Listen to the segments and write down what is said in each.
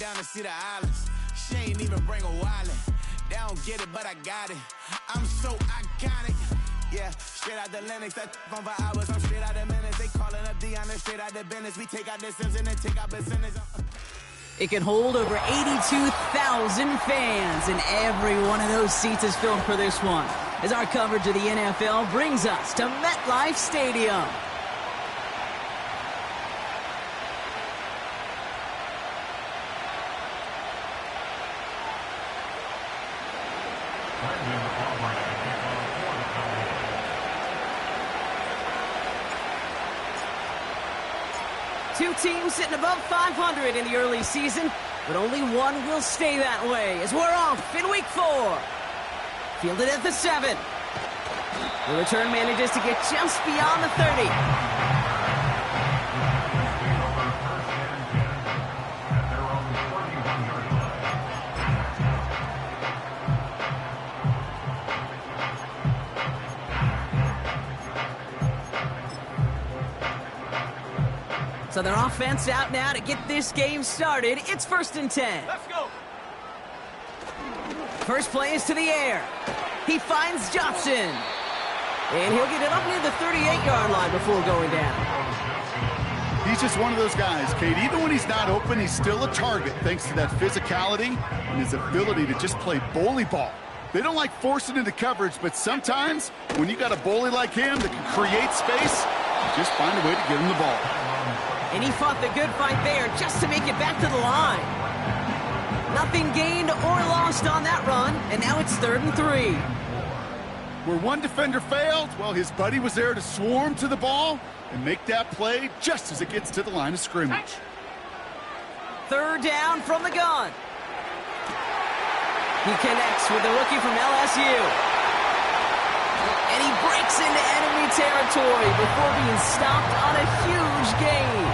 down to see the islands. She ain't even bring a wallet. They don't get it, but I got it. I'm so iconic. Yeah, straight out the Lennox, that on for hours. I'm straight out the minutes. They calling up Dion, straight out the business. We take out the Sims and then take out percentage. It can hold over 82,000 fans, and every one of those seats is filled for this one, as our coverage of the NFL brings us to MetLife Stadium. Two teams sitting above 500 in the early season, but only one will stay that way as we're off in week 4. Fielded at the 7. The return manages to get just beyond the 30. So their offense out now to get this game started. It's 1st and 10. Let's go. First play is to the air. He finds Johnson. And he'll get it up near the 38-yard line before going down. He's just one of those guys, Kate. Even when he's not open, he's still a target thanks to that physicality and his ability to just play bully ball. They don't like forcing into coverage, but sometimes when you got a bully like him that can create space, just find a way to get him the ball. And he fought the good fight there just to make it back to the line. Nothing gained or lost on that run, and now it's 3rd and 3. Where one defender failed, well, his buddy was there to swarm to the ball and make that play just as it gets to the line of scrimmage. 3rd down from the gun. He connects with the rookie from LSU. And he breaks into enemy territory before being stopped on a huge gain.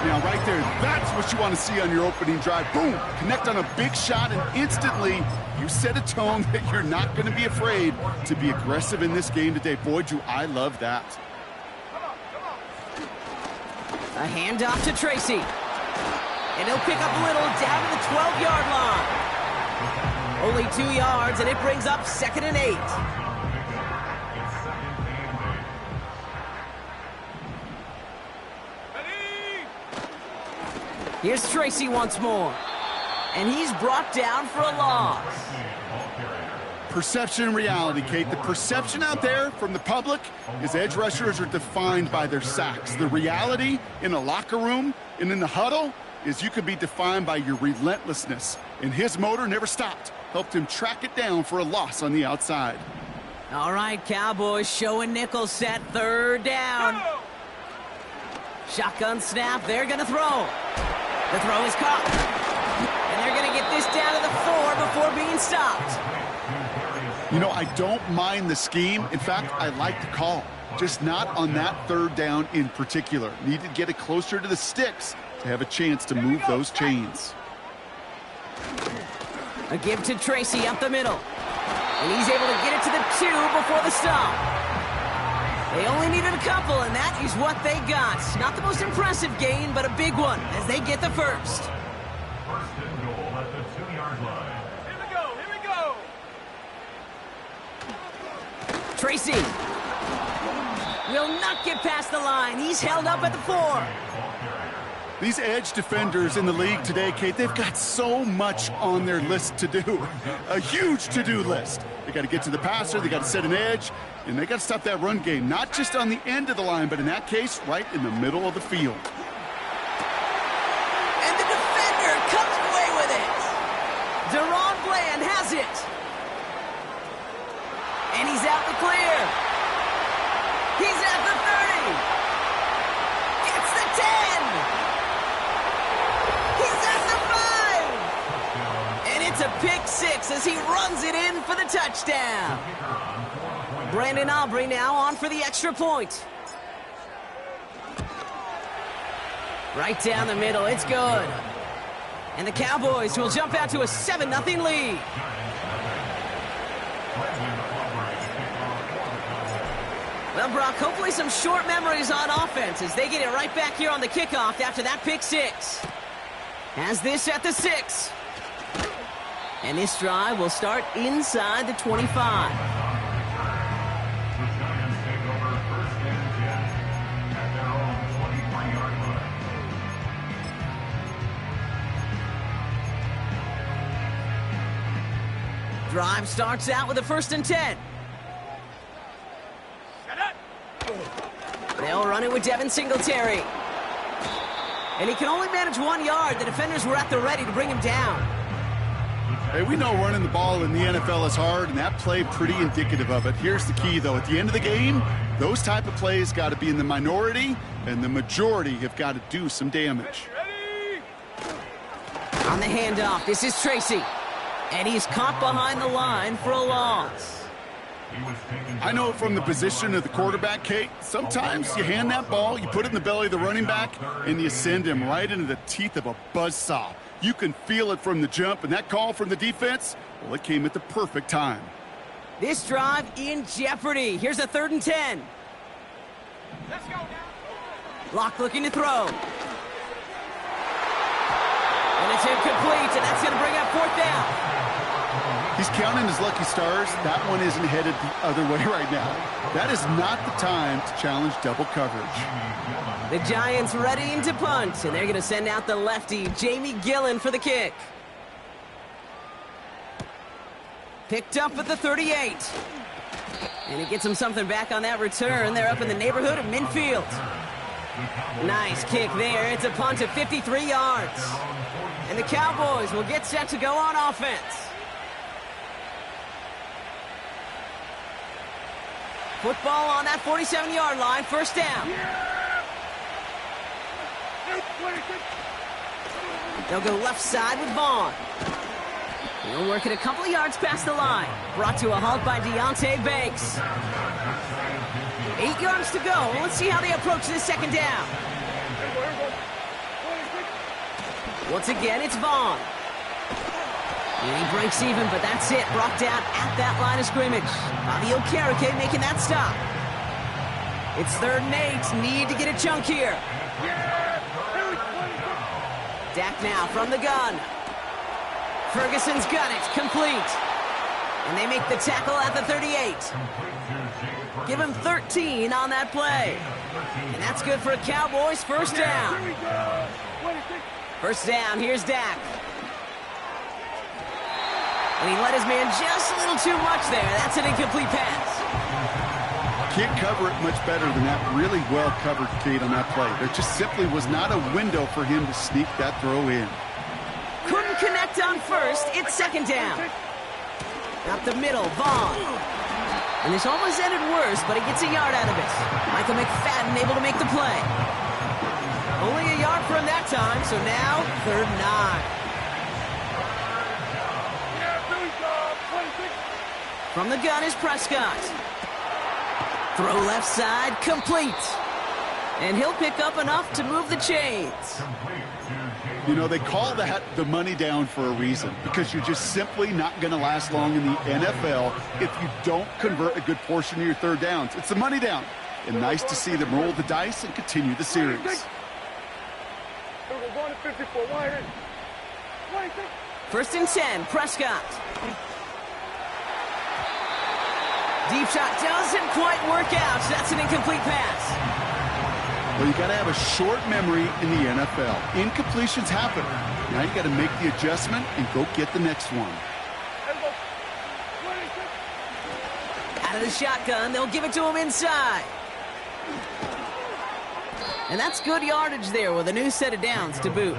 Now, right there, that's what you want to see on your opening drive. Boom! Connect on a big shot, and instantly you set a tone that you're not going to be afraid to be aggressive in this game today. Boy, do I love that. A handoff to Tracy. And he'll pick up a little down to the 12-yard line. Only 2 yards, and it brings up 2nd and 8. Here's Tracy once more. And he's brought down for a loss. Perception and reality, Kate. The perception out there from the public is edge rushers are defined by their sacks. The reality in a locker room and in the huddle is you can be defined by your relentlessness. And his motor never stopped. Helped him track it down for a loss on the outside. All right, Cowboys showing nickel set, 3rd down. Shotgun snap, they're going to throw. The throw is caught. And they're going to get this down to the 4 before being stopped. You know, I don't mind the scheme. In fact, I like the call. Just not on that 3rd down in particular. Need to get it closer to the sticks to have a chance to move those chains. A give to Tracy up the middle. And he's able to get it to the 2 before the stop. They only needed a couple, and that is what they got. Not the most impressive gain, but a big one as they get the 1st. 1st and goal at the 2-yard line. Here we go, here we go. Tracy will not get past the line. He's held up at the 4. These edge defenders in the league today, Kate, they've got so much on their list to do. A huge to-do list. They got to get to the passer, they got to set an edge, and they got to stop that run game, not just on the end of the line, but in that case, right in the middle of the field. And the defender comes away with it. Deron Bland has it. And he's out the clear. He's at the 30. Gets the 10. He's at the 5. And it's a pick 6 as he runs it in for the touchdown. Brandon Aubrey now on for the extra point. Right down the middle, it's good. And the Cowboys will jump out to a 7-0 lead. Well, Brock, hopefully some short memories on offense as they get it right back here on the kickoff after that pick 6. Has this at the 6. And this drive will start inside the 25. The Giants take over 1st and 10 at their own 23-yard line. Drive starts out with a 1st and 10. They'll run it with Devin Singletary. And he can only manage 1 yard. The defenders were at the ready to bring him down. Hey, we know running the ball in the NFL is hard, and that play pretty indicative of it. Here's the key, though. At the end of the game, those type of plays got to be in the minority, and the majority have got to do some damage. On the handoff, this is Tracy. And he's caught behind the line for a loss. I know from the position of the quarterback, Kate, sometimes you hand that ball, you put it in the belly of the running back, and you send him right into the teeth of a buzzsaw. You can feel it from the jump, and that call from the defense, well, it came at the perfect time. This drive in jeopardy. Here's a 3rd and 10. Let's go now. Locke looking to throw. And it's incomplete, and that's going to bring up 4th down. He's counting his lucky stars. That one isn't headed the other way right now. That is not the time to challenge double coverage. The Giants readying to punt, and they're going to send out the lefty, Jamie Gillen, for the kick. Picked up at the 38. And he gets him something back on that return. They're up in the neighborhood of midfield. Nice kick there. It's a punt of 53 yards. And the Cowboys will get set to go on offense. Football on that 47-yard line, 1st down. They'll go left side with Vaughn. He'll work it a couple of yards past the line. Brought to a halt by Deontay Banks. 8 yards to go. Let's see how they approach this 2nd down. Once again, it's Vaughn. And he breaks even, but that's it. Brought down at that line of scrimmage. Bobby Okereke making that stop. It's 3rd and 8. Need to get a chunk here. Dak now from the gun. Ferguson's got it. Complete. And they make the tackle at the 38. Give him 13 on that play. And that's good for a Cowboys 1st down. 1st down. Here's Dak. And he let his man just a little too much there. That's an incomplete pass. Can't cover it much better than that. Really well covered, Kate, on that play. There just simply was not a window for him to sneak that throw in. Couldn't connect on 1st. It's 2nd down. Up the middle, Vaughn. And this almost ended worse, but he gets a yard out of it. Michael McFadden able to make the play. Only a yard for him that time, so now 3rd and 9. From the gun is Prescott. Throw left side, complete. And he'll pick up enough to move the chains. You know, they call that the money down for a reason, because you're just simply not going to last long in the NFL if you don't convert a good portion of your 3rd downs. It's the money down. And nice to see them roll the dice and continue the series. 1st and 10, Prescott. Deep shot doesn't quite work out. That's an incomplete pass. Well, you got to have a short memory in the NFL. Incompletions happen. Now you got to make the adjustment and go get the next one. Out of the shotgun, they'll give it to him inside. And that's good yardage there with a new set of downs to boot.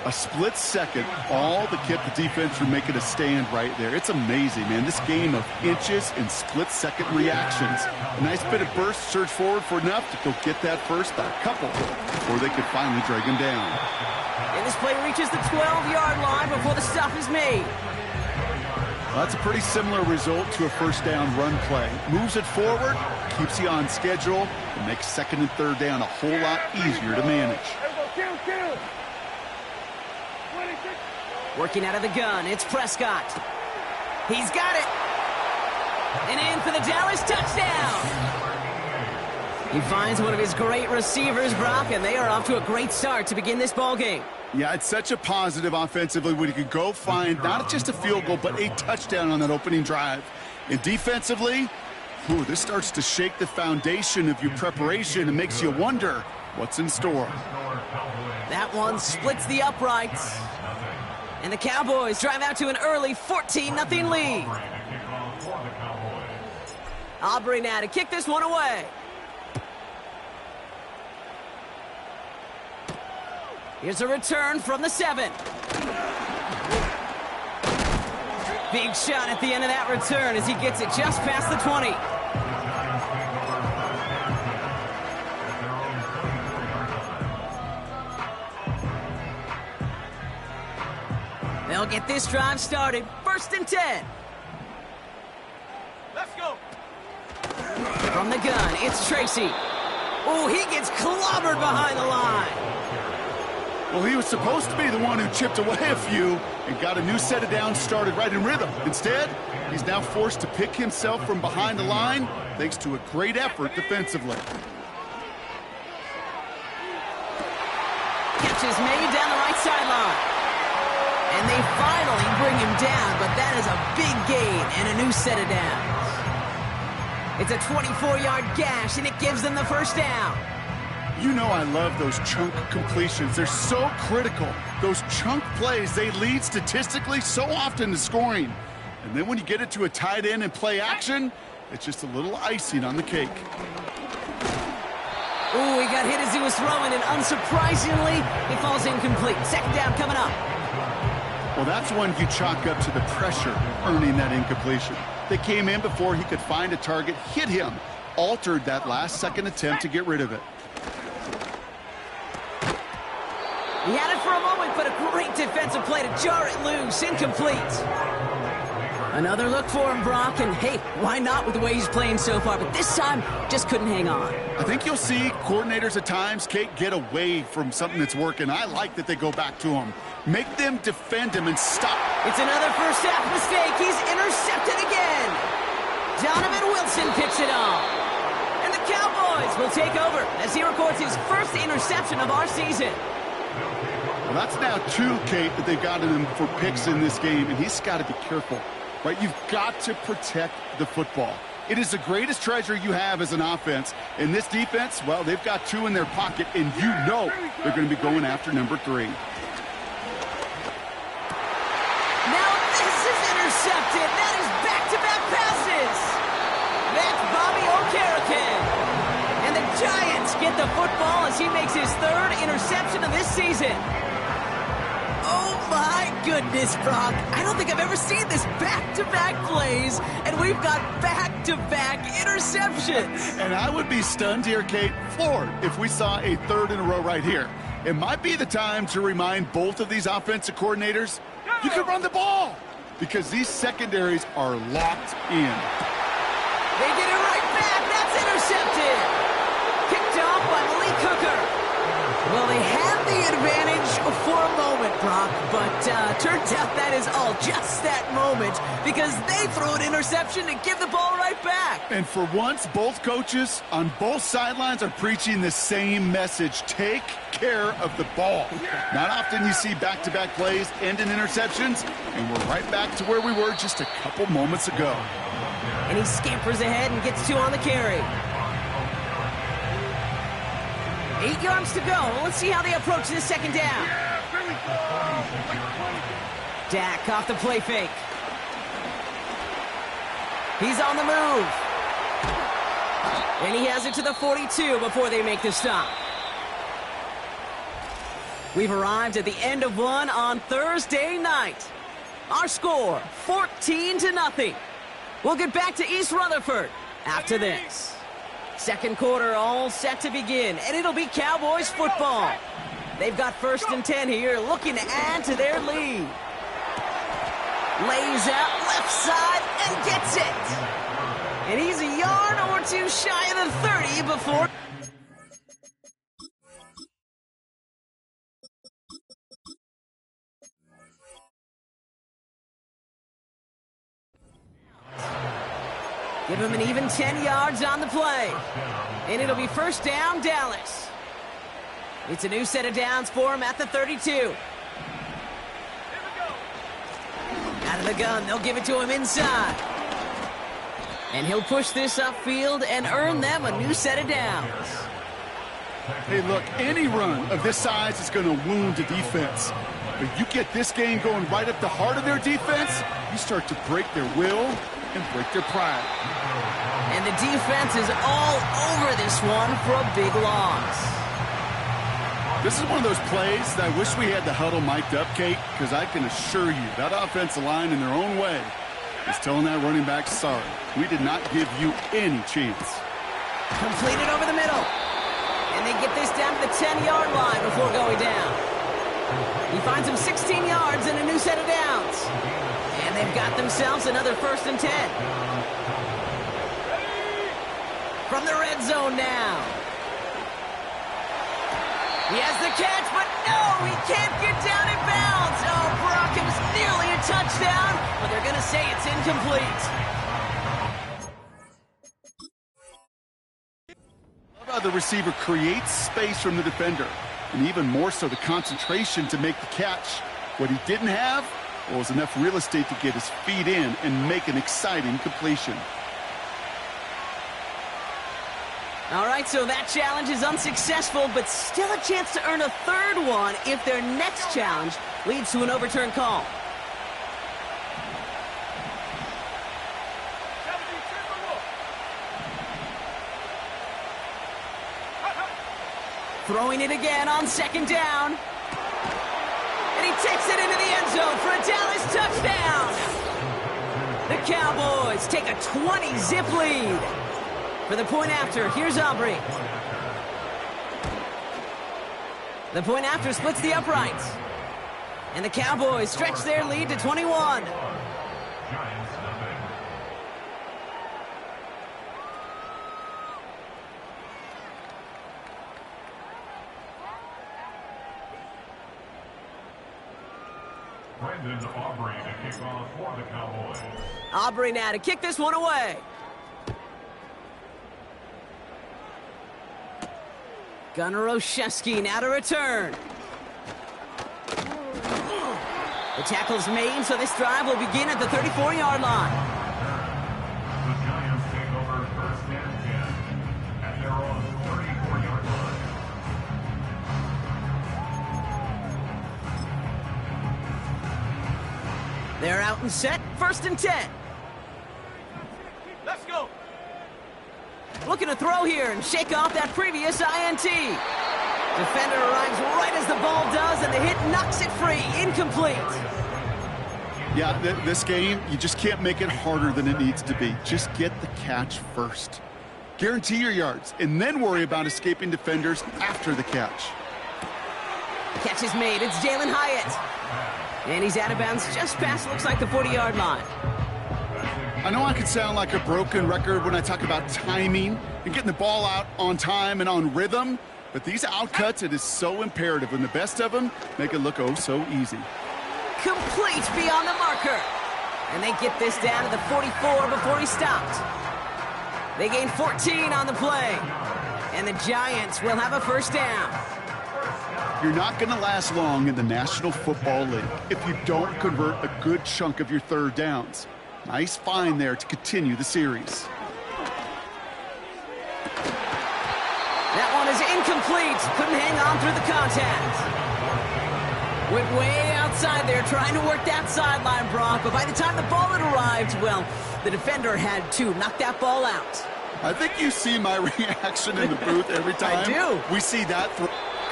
A split second, all that kept the defense from making a stand right there. It's amazing, man. This game of inches and split-second reactions. A nice bit of burst, surge forward for enough to go get that first, a couple, before they could finally drag him down. And this play reaches the 12-yard line before the stop is made. Well, that's a pretty similar result to a 1st down run play. Moves it forward, keeps you on schedule, and makes 2nd and 3rd down a whole lot easier to manage. Working out of the gun, it's Prescott. He's got it. And in for the Dallas touchdown. He finds one of his great receivers, Brock, and they are off to a great start to begin this ball game. Yeah, it's such a positive offensively when you can go find not just a field goal, but a touchdown on that opening drive. And defensively, this starts to shake the foundation of your preparation and makes you wonder what's in store. That one splits the uprights. And the Cowboys drive out to an early 14-0 lead. Aubrey now to kick this one away. Here's a return from the 7. Big shot at the end of that return as he gets it just past the 20. They'll get this drive started. 1st and 10. Let's go. From the gun, it's Tracy. Oh, he gets clobbered behind the line. Well, he was supposed to be the one who chipped away a few and got a new set of downs started right in rhythm. Instead, he's now forced to pick himself from behind the line thanks to a great effort defensively. Catch is made down the right sideline. And they finally bring him down, but that is a big gain and a new set of downs. It's a 24-yard gash, and it gives them the first down. You know I love those chunk completions. They're so critical. Those chunk plays, they lead statistically so often to scoring. And then when you get it to a tight end and play action, it's just a little icing on the cake. Ooh, he got hit as he was throwing, and unsurprisingly, he falls incomplete. 2nd down coming up. Well, that's one you chalk up to the pressure earning that incompletion. They came in before he could find a target, hit him, altered that last-second attempt to get rid of it. He had it for a moment, but a great defensive play to jar it loose. Incomplete. Another look for him, Brock, and hey, why not with the way he's playing so far? But this time, just couldn't hang on. I think you'll see coordinators at times, Kate, get away from something that's working. I like that they go back to him. Make them defend him and stop. It's another first-half mistake. He's intercepted again. Donovan Wilson picks it off. And the Cowboys will take over as he records his first interception of our season. Well, that's now 2, Kate, that they've gotten him for picks in this game, and he's got to be careful, right? You've got to protect the football. It is the greatest treasure you have as an offense. And this defense, well, they've got 2 in their pocket, and you know they're going to be going after number 3. Now this is intercepted. That is back-to-back passes. That's Bobby Okereke. And the Giants get the football as he makes his 3rd interception of this season. Oh, my goodness, Brock. I don't think I've ever seen this back-to-back plays, and we've got back-to-back interceptions. And I would be stunned here, Kate, floored, if we saw a 3rd in a row right here. It might be the time to remind both of these offensive coordinators, you can run the ball, because these secondaries are locked in. They get it right back. That's intercepted. Kicked off by Malik Hooker. Well, they had the advantage for a moment, Brock, but turns out that is all just that moment because they throw an interception to give the ball right back. And for once, both coaches on both sidelines are preaching the same message. Take care of the ball. Not often you see back-to-back plays end in interceptions, and we're right back to where we were just a couple moments ago. And he scampers ahead and gets 2 on the carry. 8 yards to go. Let's see how they approach this 2nd down. Dak off the play fake. He's on the move. And he has it to the 42 before they make the stop. We've arrived at the end of one on Thursday night. Our score, 14-0. We'll get back to East Rutherford after this. 2nd quarter all set to begin, and it'll be Cowboys football. They've got 1st and 10 here, looking to add to their lead. Lays out left side and gets it. And he's a yard or 2 shy of the 30 before... Give him an even 10 yards on the play. And it'll be first down, Dallas. It's a new set of downs for him at the 32. Out of the gun, they'll give it to him inside. And he'll push this upfield and earn them a new set of downs. Hey, look, any run of this size is going to wound a defense. But you get this game going right up the heart of their defense, you start to break their will and break their pride. And the defense is all over this one for a big loss. This is one of those plays that I wish we had the huddle mic'd up, Kate, because I can assure you that offensive line in their own way is telling that running back, sorry, we did not give you any chance. Completed over the middle. And they get this down to the 10-yard line before going down. He finds him 16 yards and a new set of downs. And they've got themselves another 1st and 10. From the red zone now. He has the catch, but no, he can't get down in bounds. Oh, Brock, it was nearly a touchdown, but they're going to say it's incomplete. Love how the receiver creates space from the defender, and even more so the concentration to make the catch. What he didn't have was enough real estate to get his feet in and make an exciting completion. All right, so that challenge is unsuccessful, but still a chance to earn a 3rd one if their next challenge leads to an overturned call. Throwing it again on 2nd down. And he takes it into the end zone for a Dallas touchdown. The Cowboys take a 20-zip lead. For the point after, here's Aubrey. The point after splits the uprights. And the Cowboys stretch their lead to 21. Brendan Aubrey to kick off for the Cowboys. Aubrey now to kick this one away. Gunnar Olszewski now to return. The tackle's made, so this drive will begin at the 34-yard line. The Giants take over 1st and 10 at their own 34-yard line. They're out and set, 1st and 10. Let's go. Looking to throw here and shake off that previous INT. Defender arrives right as the ball does, and the hit knocks it free. Incomplete. Yeah, this game, you just can't make it harder than it needs to be. Just get the catch first. Guarantee your yards, and then worry about escaping defenders after the catch. Catch is made. It's Jalen Hyatt. And he's out of bounds just past, looks like, the 40-yard line. I know I can sound like a broken record when I talk about timing and getting the ball out on time and on rhythm, but these outcuts, it is so imperative, and the best of them make it look oh so easy. Complete beyond the marker. And they get this down to the 44 before he stopped. They gain 14 on the play. And the Giants will have a 1st down. You're not going to last long in the National Football League if you don't convert a good chunk of your 3rd downs. Nice find there to continue the series. That one is incomplete. Couldn't hang on through the contact. Went way outside there trying to work that sideline, Brock. But by the time the ball had arrived, well, the defender had to knock that ball out. I think you see my reaction in the booth every time. I do. We see that.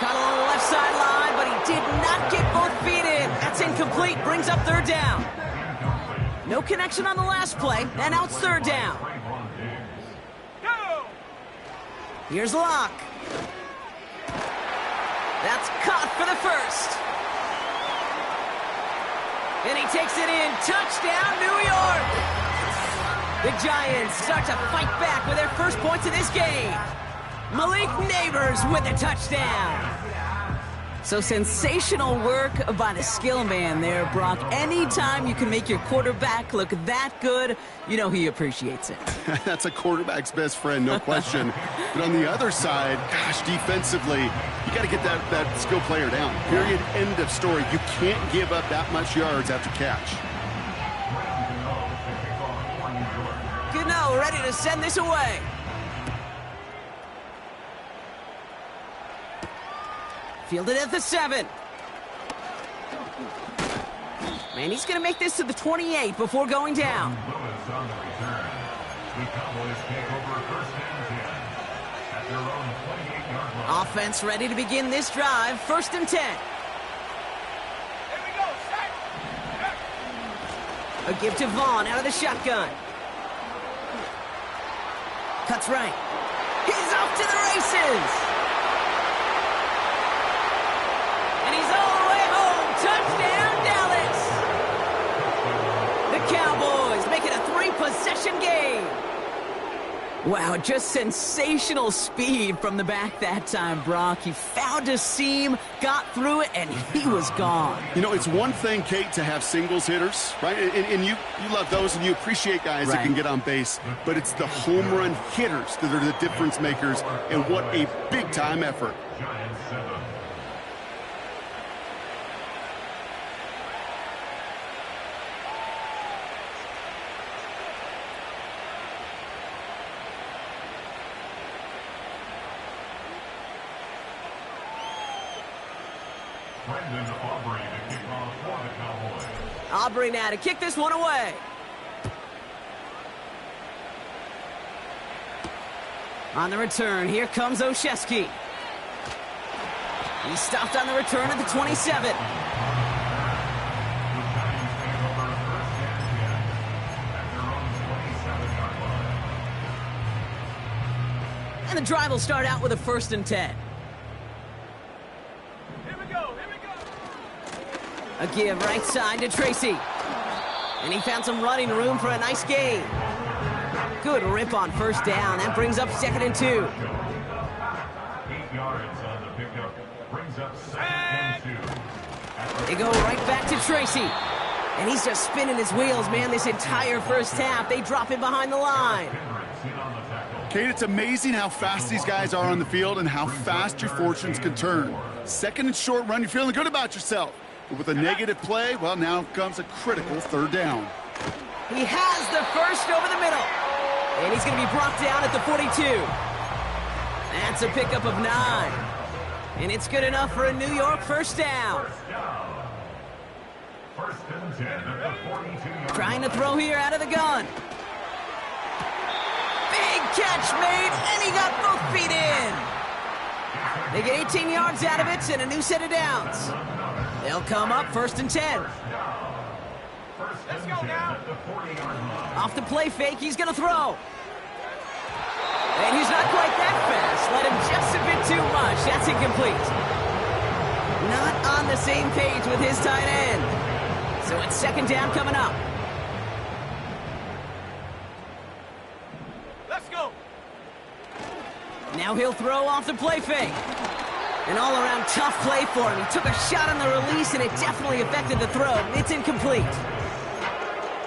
Caught along the left sideline, but he did not get both feet in. That's incomplete. Brings up 3rd down. No connection on the last play, and now it's 3rd down. Here's Locke. That's caught for the 1st. And he takes it in. Touchdown, New York. The Giants start to fight back with their 1st points of this game. Malik Neighbors with a touchdown. So sensational work by the skill man there, Brock. Anytime you can make your quarterback look that good, you know he appreciates it. That's a quarterback's best friend, no question. But on the other side, gosh, defensively, you got to get that skill player down. Period, end of story. You can't give up that much yards after catch. Gano ready to send this away. Fielded at the 7. Man, he's going to make this to the 28 before going down. Lewis on the return. The Cowboys take over first and 10 at their own 28-yard line. Offense ready to begin this drive. 1st and 10. A give to Vaughn out of the shotgun. Cuts right. He's off to the races. And he's all the way home. Touchdown, Dallas. The Cowboys make it a 3-possession game. Wow, just sensational speed from the back that time, Brock. He found a seam, got through it, and he was gone. You know, it's one thing, Kate, to have singles hitters, right? And you love those, and you appreciate guys that can get on base. But it's the home run hitters that are the difference makers, and what a big-time effort. Giants 7. Brendan Aubrey to kick off for the Cowboys. Aubrey now to kick this one away. On the return, here comes Olszewski. He stopped on the return at the 27. The Giants take over first and 10 at their own 27-yard line. And the drive will start out with a 1st and 10. A give right side to Tracy. And he found some running room for a nice gain. Good rip on 1st down. That brings up 2nd and 2. 8 yards on the pickup. Brings up 2nd and 2. They go right back to Tracy. And he's just spinning his wheels, man, this entire first half. They drop him behind the line. Hendricks in on the tackle. Kate, it's amazing how fast these guys are on the field and how fast your fortunes can turn. 2nd and short run, you're feeling good about yourself. But with a negative play, well, now comes a critical 3rd down. He has the first over the middle. And he's going to be brought down at the 42. That's a pickup of 9. And it's good enough for a New York 1st down. 1st and 10 at the 42-yard Trying to throw here out of the gun. Big catch made, and he got both feet in. They get 18 yards out of it and a new set of downs. They'll come up 1st and 10. Let's go now. At the 40-yard line. Off the play fake, he's going to throw. And he's not quite that fast. Let him just a bit too much. That's incomplete. Not on the same page with his tight end. So it's 2nd down coming up. Let's go. Now he'll throw off the play fake. An all-around tough play for him. He took a shot on the release, and it definitely affected the throw. It's incomplete.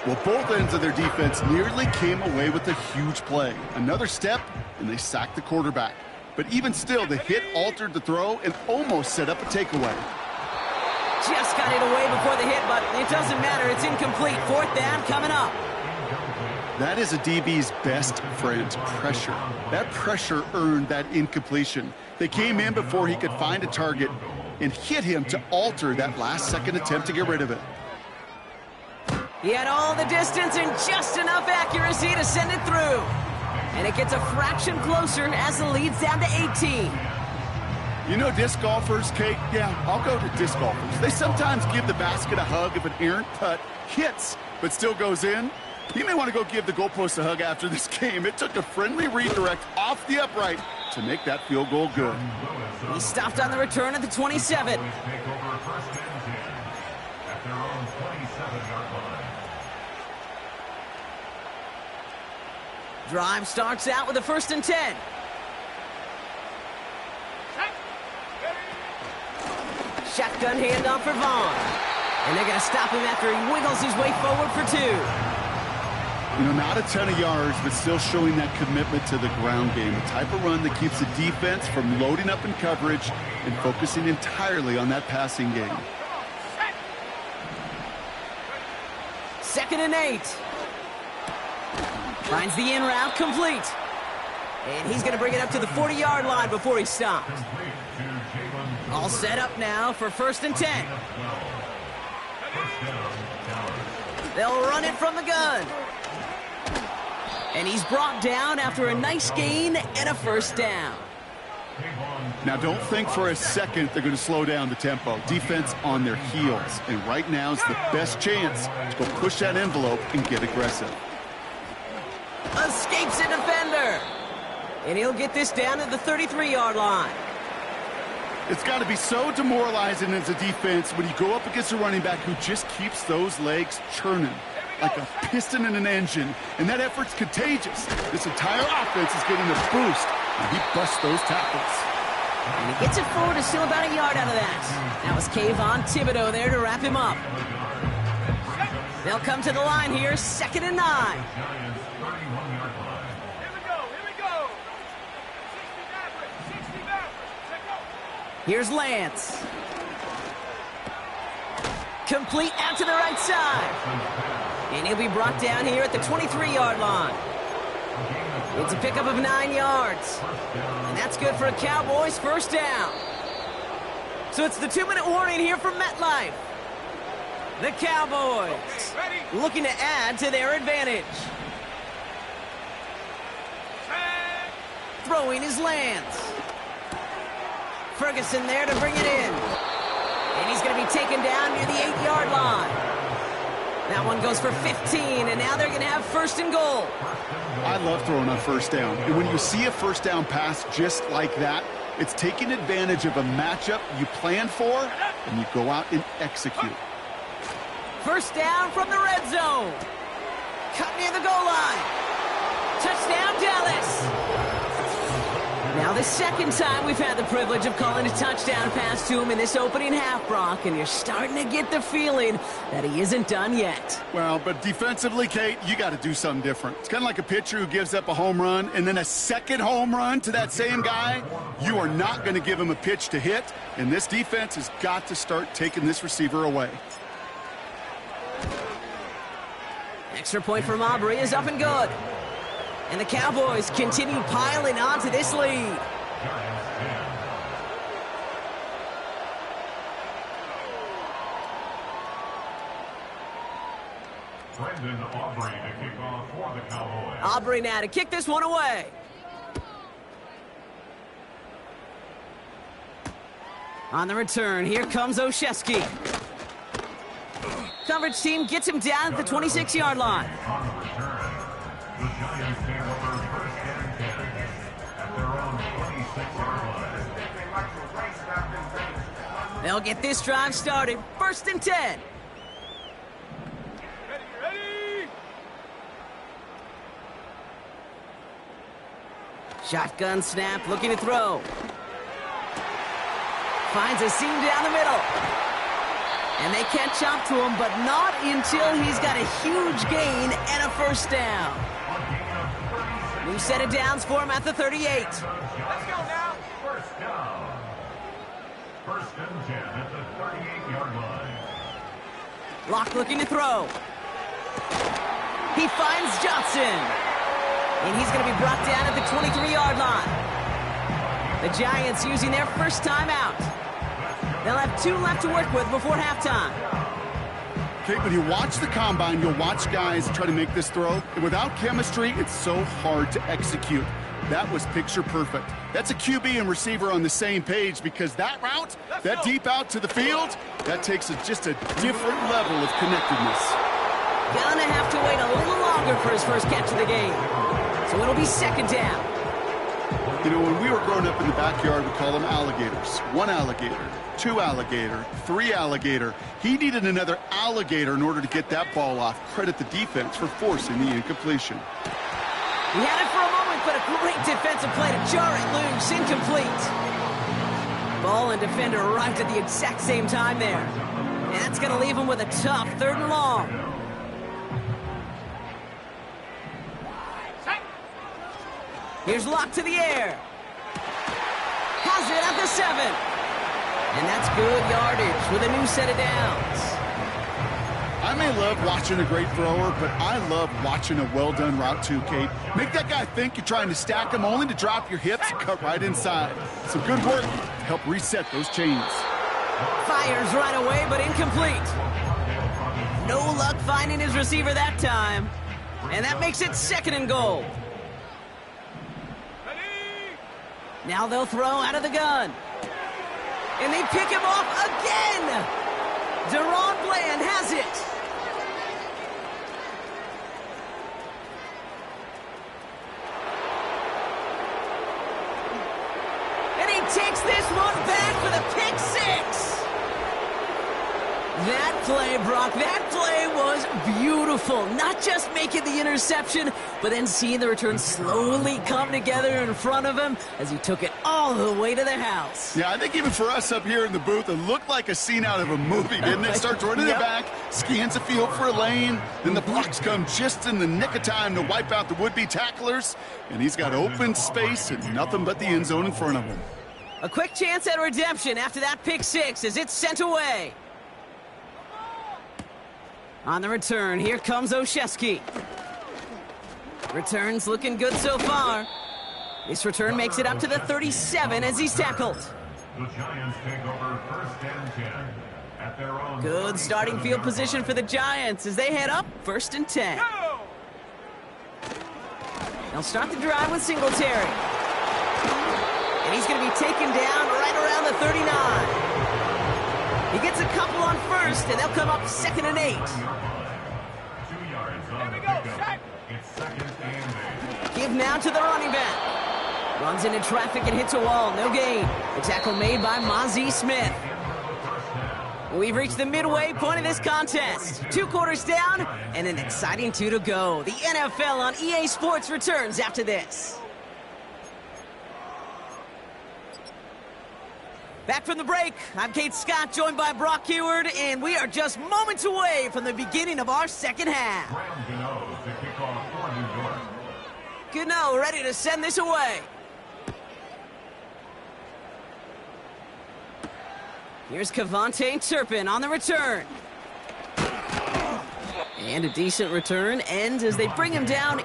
Well, both ends of their defense nearly came away with a huge play. Another step, and they sacked the quarterback. But even still, the hit altered the throw and almost set up a takeaway. Just got it away before the hit, but it doesn't matter. It's incomplete. 4th down coming up. That is a DB's best friend, pressure. That pressure earned that incompletion. They came in before he could find a target and hit him to alter that last-second attempt to get rid of it. He had all the distance and just enough accuracy to send it through. And it gets a fraction closer as the lead's down to 18. You know disc golfers, Kate? Yeah, I'll go to disc golfers. They sometimes give the basket a hug if an errant putt hits but still goes in. You may want to go give the goalpost a hug after this game. It took a friendly redirect off the upright to make that field goal good. He stopped on the return at the 27. Take over 1st and 10 at their own 27-yard line. Drive starts out with a 1st and 10. Shotgun handoff for Vaughn. And they're going to stop him after he wiggles his way forward for 2. You know, not a ton of yards, but still showing that commitment to the ground game. The type of run that keeps the defense from loading up in coverage and focusing entirely on that passing game. 2nd and 8. Finds the in route complete. And he's going to bring it up to the 40-yard line before he stops. All set up now for 1st and 10. They'll run it from the gun. And he's brought down after a nice gain and a 1st down. Now, don't think for a second they're going to slow down the tempo. Defense on their heels. And right now is the best chance to go push that envelope and get aggressive. Escapes a defender. And he'll get this down at the 33-yard line. It's got to be so demoralizing as a defense when you go up against a running back who just keeps those legs churning like a piston in an engine, and that effort's contagious. This entire offense is getting a boost, and he busts those tackles. And he gets it forward to still about a yard out of that. That was Kayvon Thibodeau there to wrap him up. They'll come to the line here, 2nd and 9. Here's Lance. Complete out to the right side. And he'll be brought down here at the 23-yard line. It's a pickup of 9 yards. And that's good for a Cowboys 1st down. So it's the 2-minute warning here from MetLife. The Cowboys looking to add to their advantage. Throwing is Lance. Ferguson there to bring it in. And he's going to be taken down near the 8-yard line. That one goes for 15, and now they're going to have 1st and goal. I love throwing on 1st down. And when you see a 1st down pass just like that, it's taking advantage of a matchup you planned for, and you go out and execute. 1st down from the red zone. Cut near the goal line. Touchdown, Dallas. Now the 2nd time we've had the privilege of calling a touchdown pass to him in this opening half, Brock, and you're starting to get the feeling that he isn't done yet. Well, but defensively, Kate, you got to do something different. It's kind of like a pitcher who gives up a home run and then a second home run to that same guy. You are not going to give him a pitch to hit, and this defense has got to start taking this receiver away. Extra point from Aubrey is up and good. And the Cowboys continue piling onto this lead. Brendan Aubrey to kick off for the Cowboys. Aubrey now to kick this one away. On the return, here comes Olszewski. Coverage team gets him down at the 26-yard line. On the return, the Giants take over 1st and 10 at their own 26-yard line. They'll get this drive started. 1st and 10. Ready. Shotgun snap, looking to throw. Finds a seam down the middle. And they catch up to him, but not until he's got a huge gain and a 1st down. New set of downs for him at the 38. Let's go now. 1st down. 1st and 10 at the 38-yard line. Locke looking to throw. He finds Johnson. And he's going to be brought down at the 23-yard line. The Giants using their 1st timeout. They'll have 2 left to work with before halftime. Okay, when you watch the combine, you'll watch guys try to make this throw. And without chemistry, it's so hard to execute. That was picture perfect. That's a QB and receiver on the same page because that route, that deep out to the field, that takes just a different level of connectedness. Gonna have to wait a little longer for his first catch of the game. So it'll be 2nd down. You know, when we were growing up in the backyard, we call them alligators. 1 alligator, 2 alligator, 3 alligator. He needed another alligator in order to get that ball off. Credit the defense for forcing the incompletion. He had it for a moment, but a great defensive play to jar it loose. Incomplete. Ball and defender arrived at the exact same time there. And that's going to leave him with a tough 3rd and long. Here's Locke to the air. Has it at the 7. And that's good yardage with a new set of downs. I may love watching a great thrower, but I love watching a well-done route too, Kate. Make that guy think you're trying to stack him only to drop your hips and cut right inside. Some good work to help reset those chains. Fires right away, but incomplete. No luck finding his receiver that time. And that makes it 2nd and goal. Now they'll throw out of the gun. And they pick him off again. Deron Bland has it. And he takes this one back for the pick 6. That play, Brock, that play was beautiful. Not just making the interception, but then seeing the return slowly come together in front of him as he took it all the way to the house. Yeah, I think even for us up here in the booth, it looked like a scene out of a movie, didn't it? Starts running the back, scans the field for a lane, then the blocks come just in the nick of time to wipe out the would-be tacklers, and he's got open space and nothing but the end zone in front of him. A quick chance at redemption after that pick 6 as it's sent away. On the return, here comes Olszewski. Return's looking good so far. This return makes it up to the 37 as he's tackled. The Giants take over 1st and 10 at their own. Good starting field position for the Giants as they head up 1st and 10. They'll start the drive with Singletary. And he's going to be taken down right around the 39. He gets a couple on 1st, and they'll come up 2nd and 8. 2 yards on the pickup. It's 2nd and 8. Give now to the running back. Runs into traffic and hits a wall. No gain. The tackle made by Mozzie Smith. We've reached the midway point of this contest. 2 quarters down, and an exciting 2 to go. The NFL on EA Sports returns after this. Back from the break, I'm Kate Scott, joined by Brock Heward, and we are just moments away from the beginning of our 2nd half. Graham Gano to kick off for New York. Gano ready to send this away. Here's Kevontae Turpin on the return. And a decent return ends as they bring him down.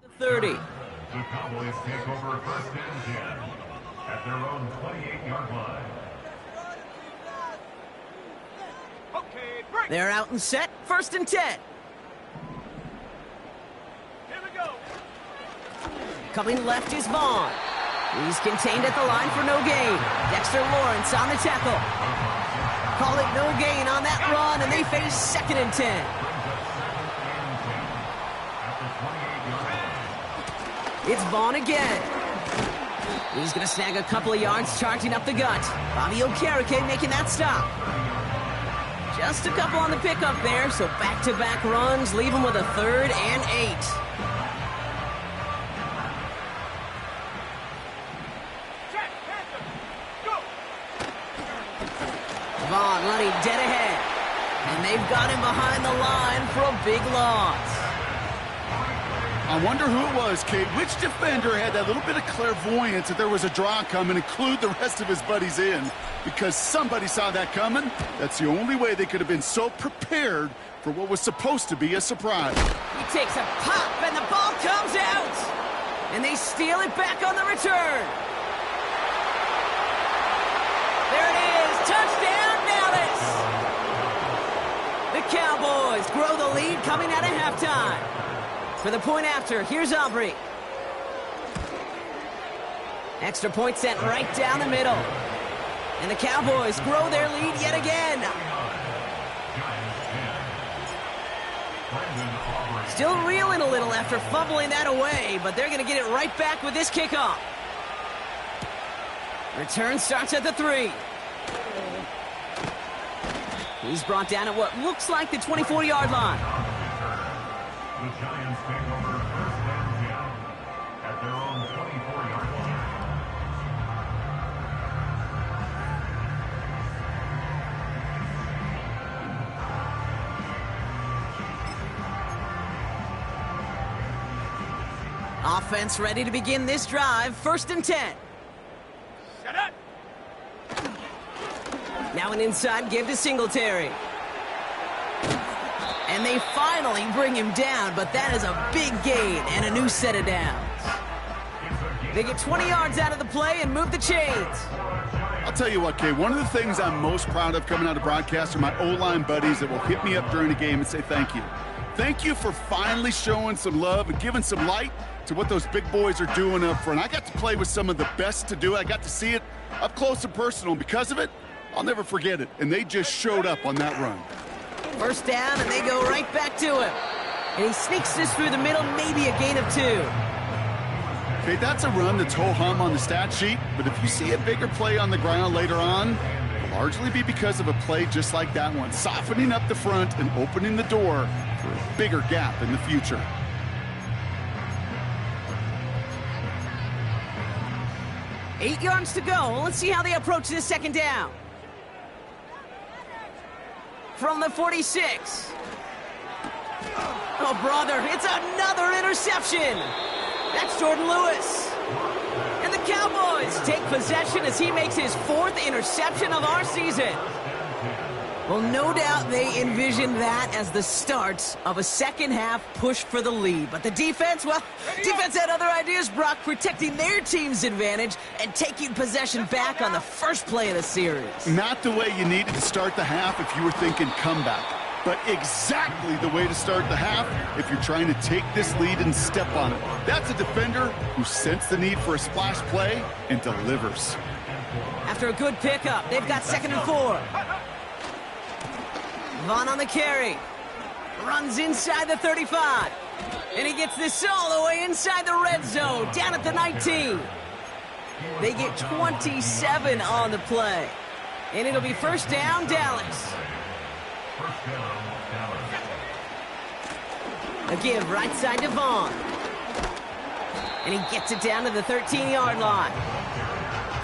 The 30. The Cowboys take over 1st and 10 at their own 28-yard line. Okay, break. They're out and set. 1st and 10. Here we go. Coming left is Vaughn. He's contained at the line for no gain. Dexter Lawrence on the tackle. Call it no gain on that run, and they face 2nd and 10. It's Vaughn again. He's going to snag a couple of yards charging up the gut. Bobby Okereke making that stop. Just a couple on the pickup there, so back-to-back runs leave him with a 3rd and 8. Check, hands up. Go. Vaughn running dead ahead. And they've got him behind the line for a big loss. I wonder who it was, Kate. Which defender had that little bit of clairvoyance that there was a draw coming and clued the rest of his buddies in? Because somebody saw that coming. That's the only way they could have been so prepared for what was supposed to be a surprise. He takes a pop, and the ball comes out. And they steal it back on the return. There it is. Touchdown, Dallas. The Cowboys grow the lead coming out of halftime. For the point after, here's Aubrey. Extra point sent right down the middle. And the Cowboys grow their lead yet again. Still reeling a little after fumbling that away, but they're going to get it right back with this kickoff. Return starts at the 3. He's brought down at what looks like the 24-yard line. The Giants take over first and 10 at their own 24-yard line. Offense ready to begin this drive. First and 10. Shut up. Now an inside give to Singletary. And they finally bring him down, but that is a big gain and a new set of downs. They get 20 yards out of the play and move the chains. I'll tell you what, Kay, one of the things I'm most proud of coming out of broadcast are my O-line buddies that will hit me up during the game and say thank you. Thank you for finally showing some love and giving some light to what those big boys are doing up front. I got to play with some of the best to do it. I got to see it up close and personal. And because of it, I'll never forget it. And they just showed up on that run. First down, and they go right back to him. And he sneaks this through the middle, maybe a gain of 2. Okay, that's a run that's ho-hum on the stat sheet, but if you see a bigger play on the ground later on, it'll largely be because of a play just like that one, softening up the front and opening the door for a bigger gap in the future. Eight yards to go. Let's see how they approach this second down. From the 46. Oh, brother, it's another interception. That's Jordan Lewis. And the Cowboys take possession as he makes his 4th interception of our season. Well, no doubt they envisioned that as the start of a second-half push for the lead. But the defense, well, defense had other ideas, Brock, protecting their team's advantage and taking possession back on the first play of the series. Not the way you needed to start the half if you were thinking comeback, but exactly the way to start the half if you're trying to take this lead and step on it. That's a defender who sensed the need for a splash play and delivers. After a good pickup, they've got 2nd and 4. Vaughn on the carry. Runs inside the 35. And he gets this all the way inside the red zone, down at the 19. They get 27 on the play. And it'll be first down, Dallas. A give right side to Vaughn. And he gets it down to the 13-yard line.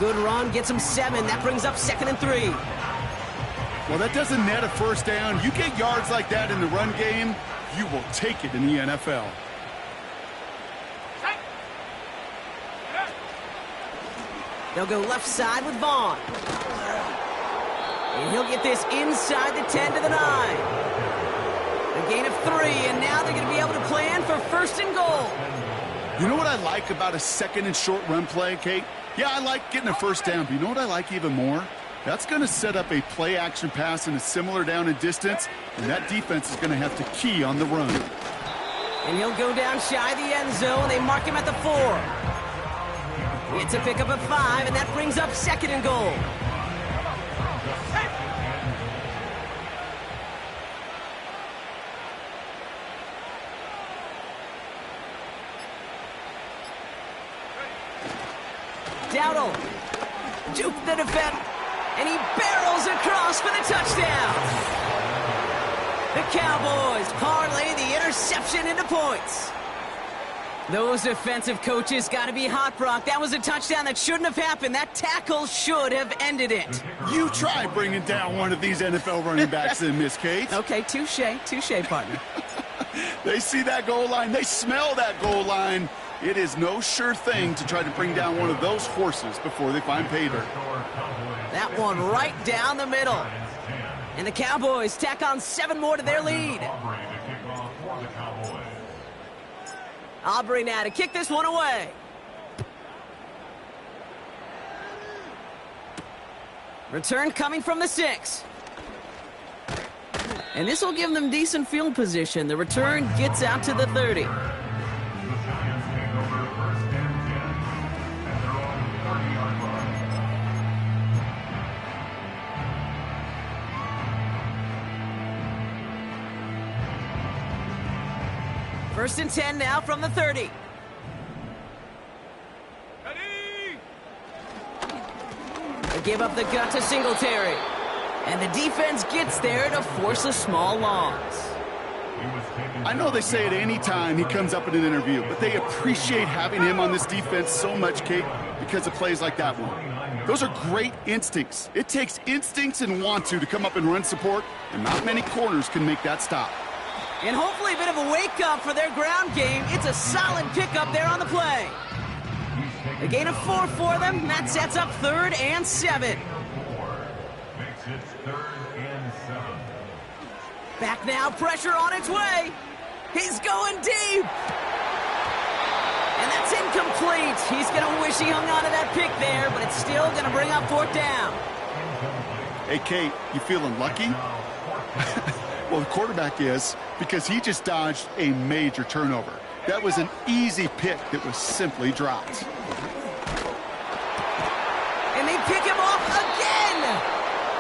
Good run, gets him 7. That brings up 2nd and 3. Well, that doesn't net a first down. You get yards like that in the run game, you will take it in the NFL. They'll go left side with Vaughn. And he'll get this inside the 10 to the 9. A gain of 3, and now they're going to be able to plan for 1st and goal. You know what I like about a 2nd and short run play, Kate? Yeah, I like getting a first down, but you know what I like even more? That's going to set up a play-action pass in a similar down and distance, and that defense is going to have to key on the run. And he'll go down shy of the end zone. They mark him at the 4. It's a pickup of 5, and that brings up 2nd and goal. Dowdle. Juke the defense. And he barrels across for the touchdown. The Cowboys parlay the interception into points. Those defensive coaches got to be hot, Brock. That was a touchdown that shouldn't have happened. That tackle should have ended it. You try bringing down one of these NFL running backs in, Miss Kate. Okay, touche, partner. They see that goal line. They smell that goal line. It is no sure thing to try to bring down one of those horses before they find pay dirt. That one right down the middle. And the Cowboys tack on 7 more to their lead. Aubrey now to kick this one away. Return coming from the 6. And this will give them decent field position. The return gets out to the 30. First and 10 now from the 30. They give up the gut to Singletary. And the defense gets there to force a small loss. I know they say it any time he comes up in an interview, but they appreciate having him on this defense so much, Kate, because of plays like that one. Those are great instincts. It takes instincts and want to come up and run support, and not many corners can make that stop. And hopefully a bit of a wake-up for their ground game. It's a solid pickup there on the play. A gain of 4 for them. That sets up 3rd and 7. Back now, pressure on its way. He's going deep. And that's incomplete. He's going to wish he hung on to that pick there, but it's still going to bring up 4th down. Hey, Kate, you feeling lucky? Well, the quarterback is, because he just dodged a major turnover. That was an easy pick that was simply dropped. And they pick him off again.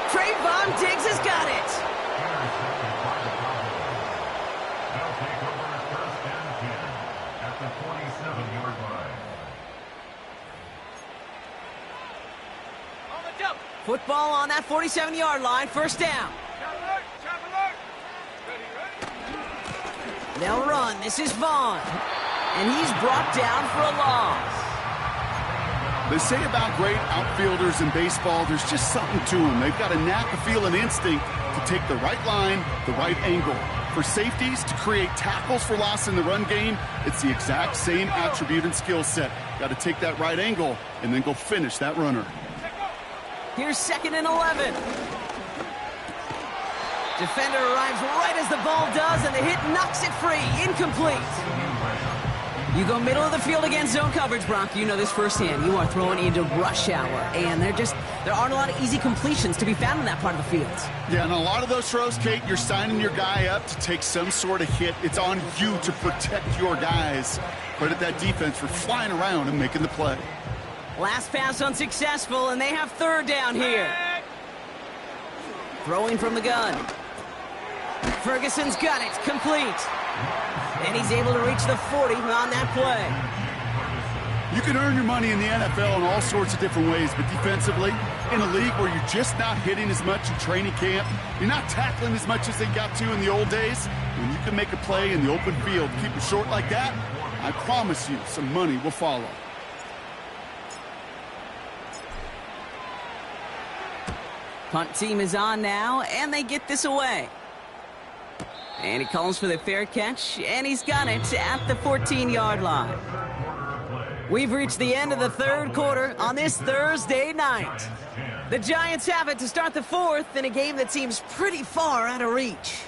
Trayvon Diggs has got it. Football on that 47-yard line, 1st down. They'll run. This is Vaughn. And he's brought down for a loss. They say about great outfielders in baseball, there's just something to them. They've got a knack, a feel, and instinct to take the right line, the right angle. For safeties, to create tackles for loss in the run game, it's the exact same attribute and skill set. Got to take that right angle and then go finish that runner. Here's 2nd and 11. Defender arrives right as the ball does, and the hit knocks it free. Incomplete. You go middle of the field against zone coverage, Brock. You know this firsthand. You are throwing into rush hour, and there aren't a lot of easy completions to be found in that part of the field. Yeah, and a lot of those throws, Kate, you're signing your guy up to take some sort of hit. It's on you to protect your guys. Credit that defense for flying around and making the play. Last pass unsuccessful, and they have 3rd down here. Throwing from the gun. Ferguson's got it, complete. And he's able to reach the 40 on that play. You can earn your money in the NFL in all sorts of different ways, but defensively, in a league where you're just not hitting as much in training camp, you're not tackling as much as they got to in the old days, when you can make a play in the open field, keep it short like that, I promise you some money will follow. Punt team is on now, and they get this away. And he calls for the fair catch, and he's got it at the 14-yard line. We've reached the end of the 3rd quarter on this Thursday night. The Giants have it to start the 4th in a game that seems pretty far out of reach.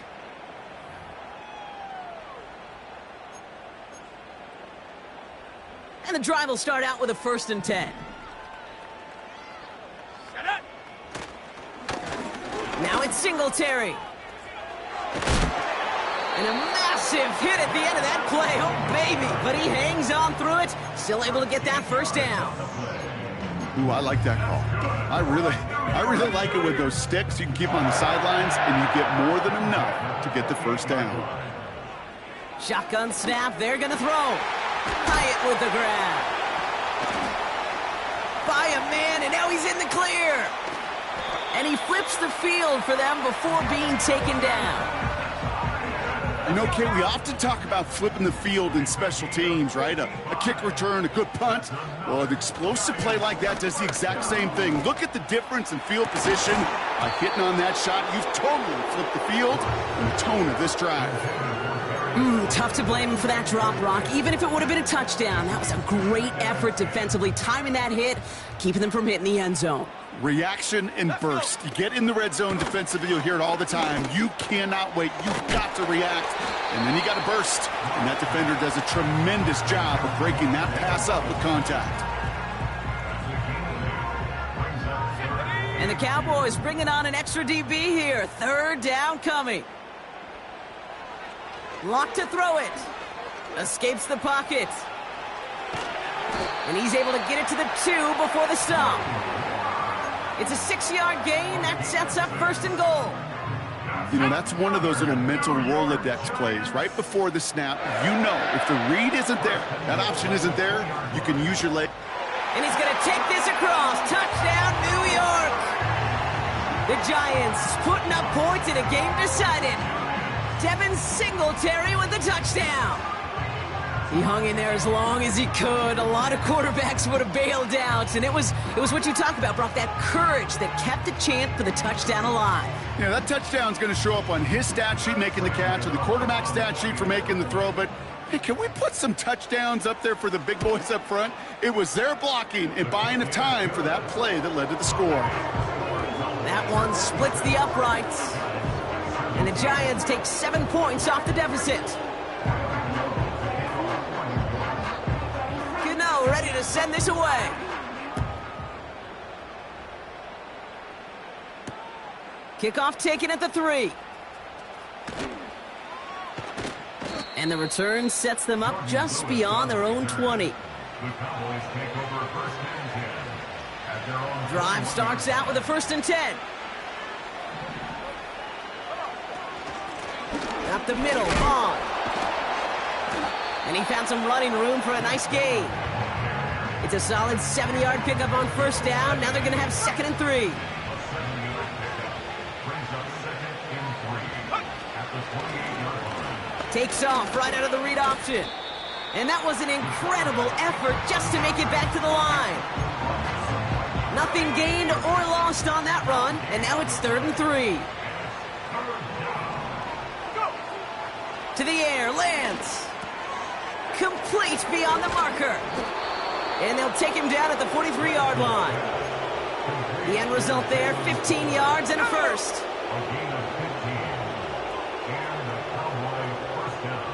And the drive will start out with a 1st and 10. Now it's Singletary. And a massive hit at the end of that play. Oh, baby. But he hangs on through it. Still able to get that 1st down. Ooh, I like that call. I really like it with those sticks. You can keep them on the sidelines, and you get more than enough to get the 1st down. Shotgun snap. They're going to throw. Hyatt with the grab. By a man, and now he's in the clear. And he flips the field for them before being taken down. You know, Kate, we often talk about flipping the field in special teams, right? A kick return, a good punt. Well, an explosive play like that does the exact same thing. Look at the difference in field position. By hitting on that shot, you've totally flipped the field and the tone of this drive. Tough to blame him for that drop, Brock. Even if it would have been a touchdown, that was a great effort defensively, timing that hit, keeping them from hitting the end zone. Reaction and burst. You get in the red zone defensively, you'll hear it all the time. You cannot wait. You've got to react, and then you got to burst. And that defender does a tremendous job of breaking that pass up with contact. And the Cowboys bringing on an extra DB here. Third down coming. Locked to throw it. Escapes the pocket. And he's able to get it to the 2 before the stop. It's a 6-yard gain. That sets up first and goal. You know, that's one of those mental Rolodex plays. Right before the snap, you know if the read isn't there, that option isn't there, you can use your leg. And he's going to take this across. Touchdown, New York. The Giants putting up points in a game decided. Devin Singletary with the touchdown. He hung in there as long as he could. A lot of quarterbacks would have bailed out. And it was what you talk about, Brock, that courage that kept the chant for the touchdown alive. You know, that touchdown's going to show up on his stat sheet making the catch or the quarterback stat sheet for making the throw. But, hey, can we put some touchdowns up there for the big boys up front? It was their blocking and buying of time for that play that led to the score. That one splits the uprights. And the Giants take 7 points off the deficit. Cano ready to send this away. Kickoff taken at the 3. And the return sets them up just beyond their own 20. The Cowboys take over first and 10 at their own. Drive starts out with a 1st and 10. Up the middle, Vaughn. And he found some running room for a nice gain. It's a solid 7-yard pickup on 1st down. Now they're going to have 2nd and 3. A 7-yard pickup brings up 2nd and 3 at the 28-yard line. Takes off right out of the read option. And that was an incredible effort just to make it back to the line. Nothing gained or lost on that run. And now it's 3rd and 3. To the air, lands. Complete beyond the marker. And they'll take him down at the 43-yard line. The end result there, 15 yards and a 1st. A gain of 15. And the Cowboys first down.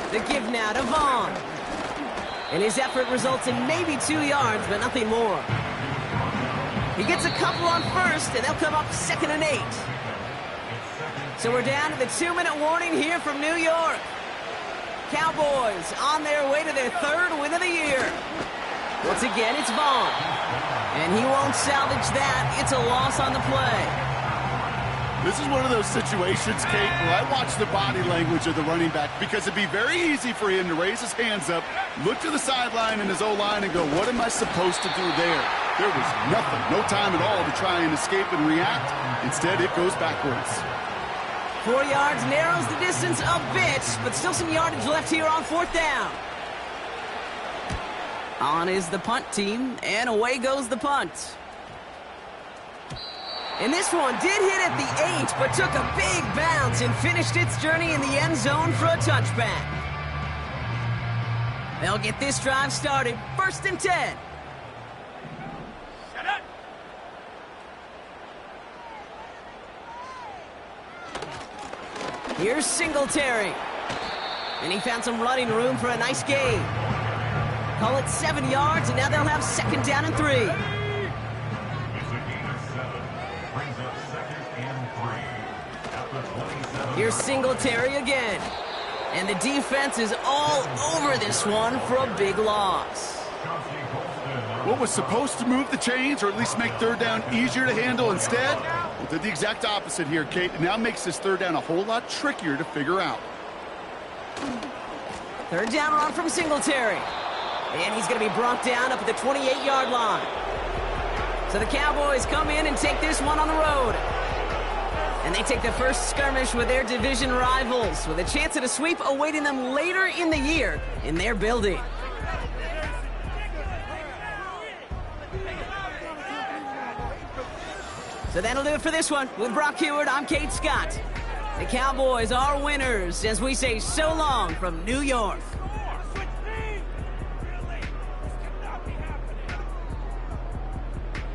The give now to Vaughn. And his effort results in maybe 2 yards, but nothing more. He gets a couple on 1st, and they'll come up 2nd and 8. So we're down to the 2-minute warning here from New York. Cowboys on their way to their 3rd win of the year. Once again, it's Vaughn. And he won't salvage that. It's a loss on the play. This is one of those situations, Kate, where I watch the body language of the running back because it'd be very easy for him to raise his hands up, look to the sideline in his O-line and go, what am I supposed to do there? There was nothing, no time at all to try and escape and react. Instead, it goes backwards. 4 yards narrows the distance a bit, but still some yardage left here on 4th down. On is the punt team, and away goes the punt. And this one did hit at the 8, but took a big bounce and finished its journey in the end zone for a touchback. They'll get this drive started, 1st and 10. Here's Singletary. And he found some running room for a nice gain. Call it 7 yards, and now they'll have 2nd down and 3. It's a gain of 7. Brings up 2nd and 3 at the 27. Here's Singletary again. And the defense is all over this one for a big loss. What was supposed to move the chains or at least make 3rd down easier to handle instead? Well, did the exact opposite here, Kate. It now makes this 3rd down a whole lot trickier to figure out. 3rd down run from Singletary. And he's going to be brought down up at the 28-yard line. So the Cowboys come in and take this one on the road. And they take the first skirmish with their division rivals with a chance at a sweep awaiting them later in the year in their building. So that'll do it for this one. With Brock Heward, I'm Kate Scott. The Cowboys are winners as we say so long from New York. Switch teams! Really? This cannot be happening.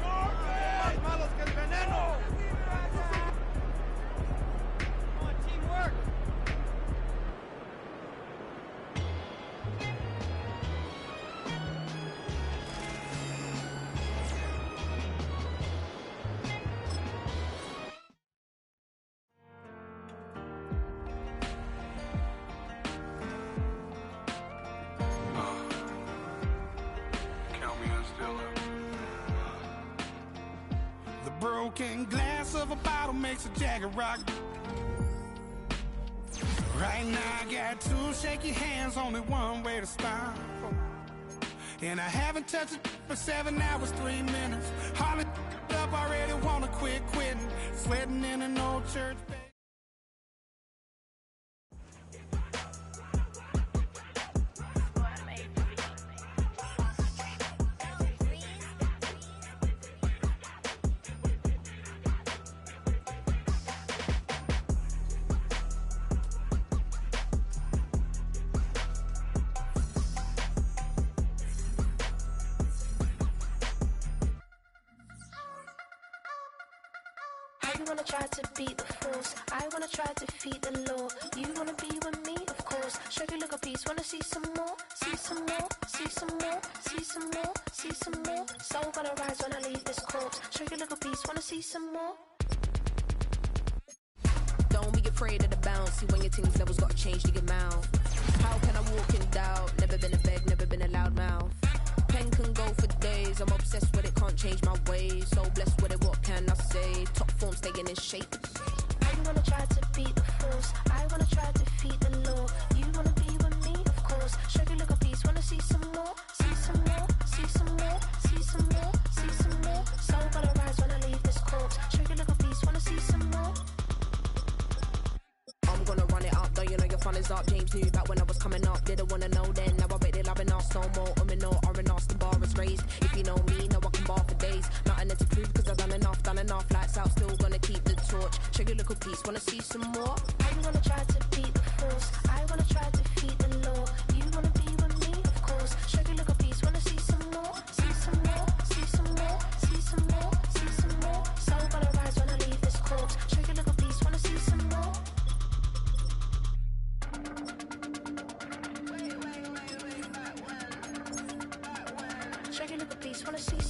Más malos que el veneno! Come on, teamwork! The broken glass of a bottle makes a Jagger rock. Right now I got two shaky hands, only one way to stop. And I haven't touched it for 7 hours, 3 minutes. Hardly up, already wanna quit quitting. Sweating in an old church bed. You wanna try to beat the force, I wanna try to defeat the law. You wanna be with me, of course. Show you look a piece, wanna see some more, see some more, see some more, see some more, see some more. Soul gonna rise when I leave this corpse. Show you look a piece, wanna see some more. Don't be afraid of the bounce. See when your things levels gotta change to get mouth. How can I walk in doubt? Never been a beg, never been a loud mouth. Pen can go for days. I'm obsessed with it, can't change my ways. So blessed with it, what can I say? Top form staying in shape. You wanna try to beat the force, I wanna try to defeat the law. You wanna be with me, of course. Show you look a piece, wanna see some more, see some more, see some more, see some more, see some more. Soul gonna rise when I leave this corpse. Show you look a piece, wanna see some more. I'm gonna run it up, though you know your fun is up. James knew back when I was coming up, didn't wanna know then. Now I bet they're loving us no more. No R&R, the bar is raised. If you know me, know I can bar for days. Nothing to prove cause I've done enough. Lights out, still gonna keep the torch. Show you a little piece, wanna see some more? You wanna try to beat the force, I wanna try to defeat the law. You wanna be with me, of course. Show you look a piece, wanna see some more, see some more, see some more, see some more, see some more. Soul gonna rise when I leave this corpse. Show you look a piece, wanna see some more. Show you look a piece, wanna see